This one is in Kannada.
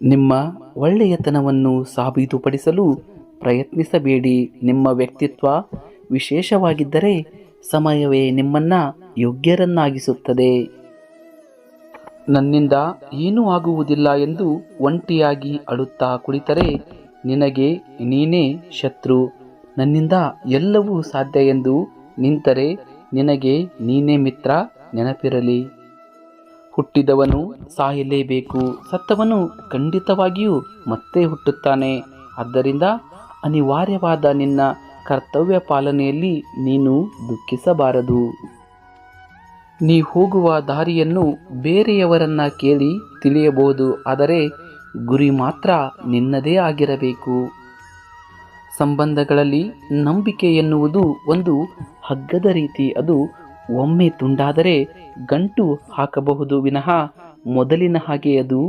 ನಿಮ್ಮ ಒಳ್ಳೆಯತನವನ್ನು ಸಾಬೀತುಪಡಿಸಲು ಪ್ರಯತ್ನಿಸಬೇಡಿ. ನಿಮ್ಮ ವ್ಯಕ್ತಿತ್ವ ವಿಶೇಷವಾಗಿದ್ದರೆ ಸಮಯವೇ ನಿಮ್ಮನ್ನು ಯೋಗ್ಯರನ್ನಾಗಿಸುತ್ತದೆ. ನನ್ನಿಂದ ಏನೂ ಆಗುವುದಿಲ್ಲ ಎಂದು ಒಂಟಿಯಾಗಿ ಅಳುತ್ತಾ ಕುಳಿತರೆ ನಿನಗೆ ನೀನೇ ಶತ್ರು. ನನ್ನಿಂದ ಎಲ್ಲವೂ ಸಾಧ್ಯ ಎಂದು ನಿಂತರೆ ನಿನಗೆ ನೀನೇ ಮಿತ್ರ. ನೆನಪಿರಲಿ, ಹುಟ್ಟಿದವನು ಸಾಯಲೇಬೇಕು, ಸತ್ತವನು ಖಂಡಿತವಾಗಿಯೂ ಮತ್ತೆ ಹುಟ್ಟುತ್ತಾನೆ. ಆದ್ದರಿಂದ ಅನಿವಾರ್ಯವಾದ ನಿನ್ನ ಕರ್ತವ್ಯ ಪಾಲನೆಯಲ್ಲಿ ನೀನು ದುಃಖಿಸಬಾರದು. ನೀ ಹೋಗುವ ದಾರಿಯನ್ನು ಬೇರೆಯವರನ್ನ ಕೇಳಿ ತಿಳಿಯಬಹುದು, ಆದರೆ ಗುರಿ ಮಾತ್ರ ನಿನ್ನದೇ ಆಗಿರಬೇಕು. ಸಂಬಂಧಗಳಲ್ಲಿ ನಂಬಿಕೆ ಎನ್ನುವುದು ಒಂದು ಹಗ್ಗದ ರೀತಿ. ಅದು ಒಮ್ಮೆ ತುಂಡಾದರೆ ಗಂಟು ಹಾಕಬಹುದು ವಿನಃ ಮೊದಲಿನ ಹಾಗೆ ಅದು